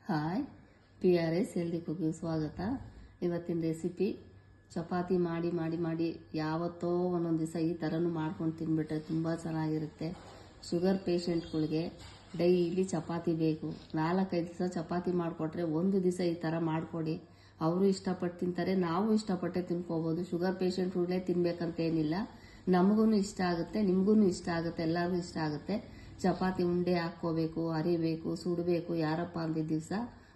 Hi, PRS healthy cooking ಸ್ವಾಗತ. ಇವತ್ತಿನ recipe chapati ಮಾಡಿ ಯಾವತ್ತೋ ಒಂದೊಂದು ದಿವಸ ಈ ಥರನೂ ಮಾಡ್ಕೊಂಡು ತಿನ್ಬಿಟ್ರೆ ತುಂಬ ಚೆನ್ನಾಗಿರುತ್ತೆ. ಶುಗರ್ ಪೇಷಂಟ್ಗಳಿಗೆ ಡೈಲಿ ಚಪಾತಿ ಬೇಕು. 4-5 ದಿವಸ ಚಪಾತಿ ಮಾಡಿಕೊಟ್ರೆ ಒಂದು ದಿವಸ ಈ ಥರ ಮಾಡಿಕೊಡಿ. ಅವರು ಇಷ್ಟಪಟ್ಟು ತಿಂತಾರೆ, ನಾವು ಇಷ್ಟಪಟ್ಟೆ ತಿನ್ಕೋಬೋದು. ಶುಗರ್ ಪೇಷಂಟ್ಗಳೇ ತಿನ್ಬೇಕಂತ ಏನಿಲ್ಲ, ನಮಗೂ ಇಷ್ಟ ಆಗುತ್ತೆ, ನಿಮಗೂ ಇಷ್ಟ ಆಗುತ್ತೆ, ಎಲ್ಲರಿಗೂ ಇಷ್ಟ ಆಗುತ್ತೆ. ಚಪಾತಿ ಉಂಡೆ ಹಾಕ್ಕೋಬೇಕು, ಅರಿಬೇಕು, ಸುಡಬೇಕು, ಯಾರಪ್ಪ ಅಂದಿದ್ದ ದಿವಸ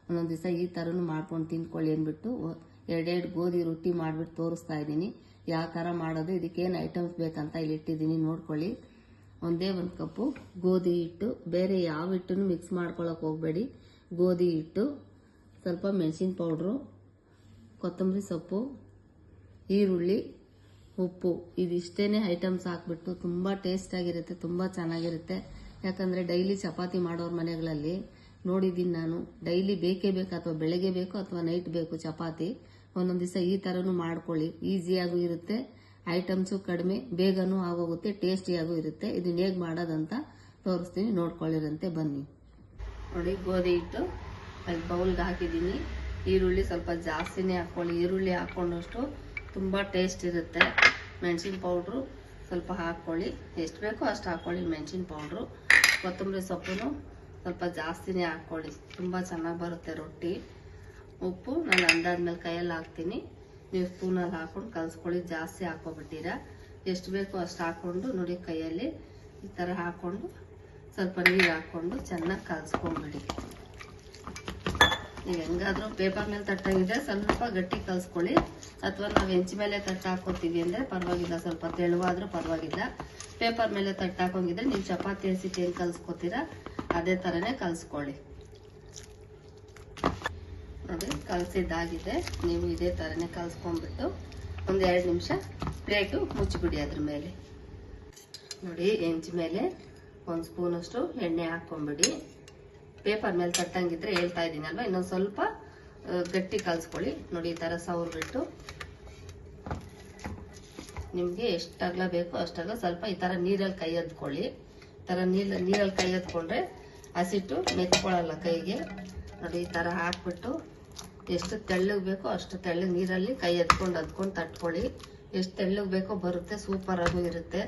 ಒಂದೊಂದು ದಿವಸ ಈ ಥರನೂ ಮಾಡ್ಕೊಂಡು ತಿನ್ಕೊಳ್ಳಿ ಅಂದ್ಬಿಟ್ಟು 2 ಗೋಧಿ ರೊಟ್ಟಿ ಮಾಡಿಬಿಟ್ಟು ತೋರಿಸ್ತಾ ಇದ್ದೀನಿ. ಯಾವ ಥರ ಮಾಡೋದು, ಇದಕ್ಕೇನು ಐಟಮ್ಸ್ ಬೇಕಂತ ಇಲ್ಲಿ ಇಟ್ಟಿದ್ದೀನಿ, ನೋಡ್ಕೊಳ್ಳಿ. ಒಂದೇ 1 ಕಪ್ಪು ಗೋಧಿ ಹಿಟ್ಟು, ಬೇರೆ ಯಾವ ಹಿಟ್ಟನ್ನು ಮಿಕ್ಸ್ ಮಾಡ್ಕೊಳಕ್ಕೆ ಹೋಗಬೇಡಿ. ಗೋಧಿ ಹಿಟ್ಟು, ಸ್ವಲ್ಪ ಮೆಣಸಿನ ಪೌಡ್ರು, ಕೊತ್ತಂಬರಿ ಸೊಪ್ಪು, ಈರುಳ್ಳಿ, ಉಪ್ಪು, ಇದಿಷ್ಟೇ ಐಟಮ್ಸ್ ಹಾಕ್ಬಿಟ್ಟು ತುಂಬ ಟೇಸ್ಟಾಗಿರುತ್ತೆ, ತುಂಬ ಚೆನ್ನಾಗಿರುತ್ತೆ. ಯಾಕಂದರೆ ಡೈಲಿ ಚಪಾತಿ ಮಾಡೋರ ಮನೆಗಳಲ್ಲಿ ನೋಡಿದ್ದೀನಿ ನಾನು. ಡೈಲಿ ಬೇಕೇ ಬೇಕು, ಅಥವಾ ಬೆಳಗ್ಗೆ ಬೇಕು ಅಥವಾ ನೈಟ್ ಬೇಕು ಚಪಾತಿ. ಒಂದೊಂದು ದಿವಸ ಈ ಥರನೂ ಮಾಡ್ಕೊಳ್ಳಿ, ಈಸಿಯಾಗೂ ಇರುತ್ತೆ, ಐಟಮ್ಸು ಕಡಿಮೆ, ಬೇಗನೂ ಆಗೋಗುತ್ತೆ, ಟೇಸ್ಟಿಯಾಗೂ ಇರುತ್ತೆ. ಇದನ್ನ ಹೇಗೆ ಮಾಡೋದಂತ ತೋರಿಸ್ತೀನಿ, ನೋಡ್ಕೊಳ್ಳಿರಂತೆ ಬನ್ನಿ. ನೋಡಿ, ಗೋಧಿ ಹಿಟ್ಟು ಅಲ್ಲಿ ಬೌಲ್ಗೆ ಹಾಕಿದ್ದೀನಿ. ಈರುಳ್ಳಿ ಸ್ವಲ್ಪ ಜಾಸ್ತಿನೇ ಹಾಕ್ಕೊಳ್ಳಿ, ಈರುಳ್ಳಿ ಹಾಕ್ಕೊಂಡಷ್ಟು ತುಂಬ ಟೇಸ್ಟ್ ಇರುತ್ತೆ. ಮೆಣಸಿನ ಪೌಡ್ರು ಸ್ವಲ್ಪ ಹಾಕ್ಕೊಳ್ಳಿ, ಎಷ್ಟು ಬೇಕೋ ಅಷ್ಟು ಹಾಕ್ಕೊಳ್ಳಿ ಮೆಣಸಿನ ಪೌಡ್ರು. ಕೊತ್ತಂಬರಿ ಸೊಪ್ಪು ಸ್ವಲ್ಪ ಜಾಸ್ತಿನೇ ಹಾಕ್ಕೊಳ್ಳಿ, ತುಂಬ ಚೆನ್ನಾಗಿ ಬರುತ್ತೆ ರೊಟ್ಟಿ. ಉಪ್ಪು ನಾನು ಅಂದಾದ್ಮೇಲೆ ಕೈಯಲ್ಲಿ ಹಾಕ್ತೀನಿ, ನೀವು ಸ್ಪೂನಲ್ಲಿ ಹಾಕ್ಕೊಂಡು ಕಲಿಸ್ಕೊಳ್ಳಿ, ಜಾಸ್ತಿ ಹಾಕ್ಕೊಬಿಟ್ಟಿರ. ಎಷ್ಟು ಬೇಕೋ ಅಷ್ಟು ಹಾಕ್ಕೊಂಡು ನೋಡಿ, ಕೈಯಲ್ಲಿ ಈ ಥರ ಹಾಕ್ಕೊಂಡು ಸ್ವಲ್ಪ ನೀರು ಹಾಕ್ಕೊಂಡು ಚೆನ್ನಾಗಿ ಕಲಿಸ್ಕೊಂಡ್ಬಿಡಿ. ನೀವು ಹೆಂಗಾದ್ರೂ ಪೇಪರ್ ಮೇಲೆ ತಟ್ಟಾಗಿದೆ ಸ್ವಲ್ಪ ಗಟ್ಟಿ ಕಲಿಸ್ಕೊಳ್ಳಿ, ಅಥವಾ ನಾವು ಹೆಂಚ ಮೇಲೆ ತಟ್ಟು ಹಾಕೋತೀವಿ ಅಂದರೆ ಪರವಾಗಿಲ್ಲ, ಸ್ವಲ್ಪ ತೆಳುವಾದ್ರೂ ಪರವಾಗಿಲ್ಲ. ಪೇಪರ್ ಮೇಲೆ ತಟ್ಟು ಹಾಕೋಂಗಿದ್ರೆ ನೀವು ಚಪಾತಿ ಹಸಿಟ್ಟು ಏನು ಕಲಿಸ್ಕೊತೀರಾ ಅದೇ ಥರನೇ ಕಲಿಸ್ಕೊಳ್ಳಿ. ನೋಡಿ, ಕಲಸಿದ್ದಾಗಿದೆ. ನೀವು ಇದೇ ಥರನೇ ಕಲಿಸ್ಕೊಂಡ್ಬಿಟ್ಟು ಒಂದು 2 ನಿಮಿಷ ಪ್ಲೇಟು ಮುಚ್ಚಿಬಿಡಿ. ಅದ್ರ ಮೇಲೆ ನೋಡಿ, ಹೆಂಚ ಮೇಲೆ 1 ಸ್ಪೂನಷ್ಟು ಎಣ್ಣೆ ಹಾಕ್ಕೊಂಬಿಡಿ. ಪೇಪರ್ ಮೇಲೆ ತಟ್ಟಂಗಿದ್ರೆ ಹೇಳ್ತಾ ಇದ್ದೀನಲ್ವ, ಇನ್ನೊಂದು ಸ್ವಲ್ಪ ಗಟ್ಟಿ ಕಲಿಸ್ಕೊಳ್ಳಿ. ನೋಡಿ, ಈ ಥರ ಸವರ್ಬಿಟ್ಟು ನಿಮಗೆ ಎಷ್ಟು ಅಗಲ ಬೇಕೋ ಅಷ್ಟಲ್ಲ ಸ್ವಲ್ಪ ಈ ಥರ ನೀರಲ್ಲಿ ಕೈ ಎದ್ಕೊಳ್ಳಿ. ಈ ಥರ ನೀರಲ್ಲಿ ಕೈ ಎದ್ಕೊಂಡ್ರೆ ಹಸಿಟ್ಟು ಮೆತ್ಕೊಳ್ಳಲ್ಲ ಕೈಗೆ. ನೋಡಿ, ಈ ಥರ ಹಾಕ್ಬಿಟ್ಟು ಎಷ್ಟು ತೆಳ್ಳಗೆ ಬೇಕೋ ಅಷ್ಟು ತೆಳ್ಳಗೆ ನೀರಲ್ಲಿ ಕೈ ಅದ್ಕೊಂಡು ತಟ್ಕೊಳ್ಳಿ. ಎಷ್ಟು ತೆಳ್ಳಗೆ ಬೇಕೋ ಬರುತ್ತೆ, ಸೂಪರ್ ಆಗೂ ಇರುತ್ತೆ.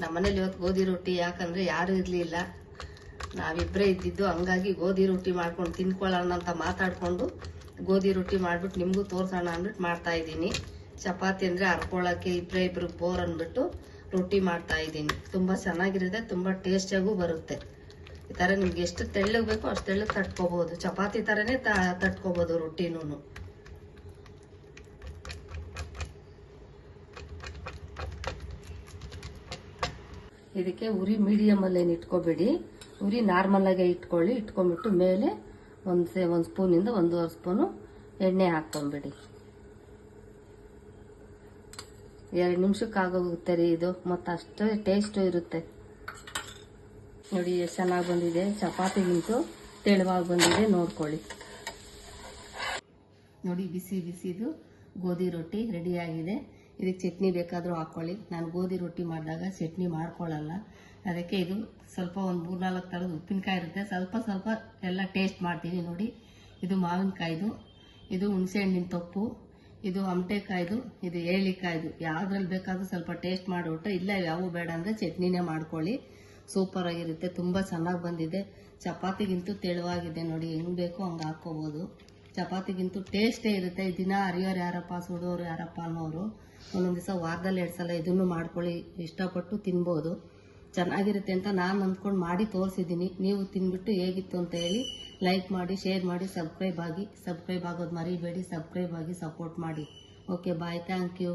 ನಮ್ಮನೇಲಿ ಇವತ್ತು ಗೋಧಿ ರೊಟ್ಟಿ, ಯಾಕಂದರೆ ಯಾರೂ ಇರಲಿಲ್ಲ, ನಾವಿಬ್ಬರೇ ಇದ್ದಿದ್ದು, ಹಂಗಾಗಿ ಗೋಧಿ ರೊಟ್ಟಿ ಮಾಡ್ಕೊಂಡು ತಿನ್ಕೊಳ್ಳೋಣ ಅಂತ ಮಾತಾಡಿಕೊಂಡು ಗೋಧಿ ರೊಟ್ಟಿ ಮಾಡಿಬಿಟ್ಟು ನಿಮಗೂ ತೋರಿಸೋಣ ಅಂದ್ಬಿಟ್ಟು ಮಾಡ್ತಾ ಇದ್ದೀನಿ. ಚಪಾತಿ ಅಂದರೆ ಹರ್ಕೊಳ್ಳೋಕ್ಕೆ ಇಬ್ಬರು ಬೋರ್ ಅಂದ್ಬಿಟ್ಟು ರೊಟ್ಟಿ ಮಾಡ್ತಾ ಇದ್ದೀನಿ. ತುಂಬ ಚೆನ್ನಾಗಿರುತ್ತೆ, ತುಂಬ ಟೇಸ್ಟಿಯಾಗೂ ಬರುತ್ತೆ. ಈ ಥರ ನಿಮ್ಗೆ ಎಷ್ಟು ತೆಳ್ಳಗೆ ಬೇಕೋ ಅಷ್ಟು ತೆಳ್ಳಗೆ ತಟ್ಕೋಬೋದು, ಚಪಾತಿ ಥರನೇ ತಟ್ಕೋಬೋದು ರೊಟ್ಟಿನೂ. ಇದಕ್ಕೆ ಉರಿ ಮೀಡಿಯಮಲ್ಲೇನು ಇಟ್ಕೋಬೇಡಿ, ಉರಿ ನಾರ್ಮಲಾಗೆ ಇಟ್ಕೊಳ್ಳಿ. ಇಟ್ಕೊಂಡ್ಬಿಟ್ಟು ಮೇಲೆ ಒಂದು ಸ್ಪೂನಿಂದ 1.5 ಸ್ಪೂನು ಎಣ್ಣೆ ಹಾಕ್ಕೊಂಬಿಡಿ. 2 ನಿಮಿಷಕ್ಕೆ ಆಗೋಗುತ್ತೆ ರೀ ಇದು, ಮತ್ತು ಅಷ್ಟೇ ಟೇಸ್ಟು ಇರುತ್ತೆ. ನೋಡಿ ಎಷ್ಟು ಚೆನ್ನಾಗಿ ಬಂದಿದೆ, ಚಪಾತಿಗಿಂತೂ ತೆಳುವಾಗಿ ಬಂದಿದೆ, ನೋಡ್ಕೊಳ್ಳಿ. ನೋಡಿ, ಬಿಸಿದು ಗೋಧಿ ರೊಟ್ಟಿ ರೆಡಿಯಾಗಿದೆ. ಇದಕ್ಕೆ ಚಟ್ನಿ ಬೇಕಾದರೂ ಹಾಕ್ಕೊಳ್ಳಿ. ನಾನು ಗೋಧಿ ರೊಟ್ಟಿ ಮಾಡಿದಾಗ ಚಟ್ನಿ ಮಾಡ್ಕೊಳ್ಳಲ್ಲ, ಅದಕ್ಕೆ ಇದು ಸ್ವಲ್ಪ ಒಂದು 3-4 ಥರದ ಉಪ್ಪಿನಕಾಯಿ ಇರುತ್ತೆ, ಸ್ವಲ್ಪ ಎಲ್ಲ ಟೇಸ್ಟ್ ಮಾಡ್ತೀನಿ. ನೋಡಿ, ಇದು ಮಾವಿನಕಾಯ್ದು, ಇದು ಹುಣಸೆ ಹಣ್ಣಿನ ತೊಪ್ಪು, ಇದು ಅಮಟೆಕಾಯ್ದು, ಇದು ಏಳಿಕಾಯ್ದು. ಯಾವುದ್ರಲ್ಲಿ ಬೇಕಾದರೂ ಸ್ವಲ್ಪ ಟೇಸ್ಟ್ ಮಾಡಿಬಿಟ್ರೆ, ಇಲ್ಲ ಯಾವೂ ಬೇಡ ಅಂದರೆ ಚಟ್ನಿನೇ ಮಾಡ್ಕೊಳ್ಳಿ. ಸೂಪರ್ ಆಗಿರುತ್ತೆ, ತುಂಬ ಚೆನ್ನಾಗಿ ಬಂದಿದೆ. ಚಪಾತಿಗಿಂತೂ ತೆಳುವಾಗಿದೆ. ನೋಡಿ, ಹೆಂಗೆ ಬೇಕೋ ಹಂಗೆ ಹಾಕ್ಕೋಬೋದು. ಚಪಾತಿಗಿಂತೂ ಟೇಸ್ಟೇ ಇರುತ್ತೆ. ದಿನ ಅರಿಯೋರು ಯಾರಪ್ಪ, ಸುಡೋರು ಯಾರಪ್ಪ ಅನ್ನೋರು ಒಂದೊಂದು ದಿವಸ ವಾರದಲ್ಲಿ 2 ಸಲ ಇದನ್ನು ಮಾಡ್ಕೊಳ್ಳಿ, ಇಷ್ಟಪಟ್ಟು ತಿನ್ಬೋದು. ಚೆನ್ನಾಗಿರುತ್ತೆ ಅಂತ ನಾನು ಅಂದ್ಕೊಂಡು ಮಾಡಿ ತೋರಿಸಿದ್ದೀನಿ. ನೀವು ತಿಂದ್ಬಿಟ್ಟು ಹೇಗಿತ್ತು ಅಂತ ಹೇಳಿ ಲೈಕ್ ಮಾಡಿ, ಶೇರ್ ಮಾಡಿ, ಸಬ್ಸ್ಕ್ರೈಬ್ ಆಗೋದು ಮರಿಬೇಡಿ. ಸಬ್ಸ್ಕ್ರೈಬ್ ಆಗಿ ಸಪೋರ್ಟ್ ಮಾಡಿ. Okay, bye, thank you.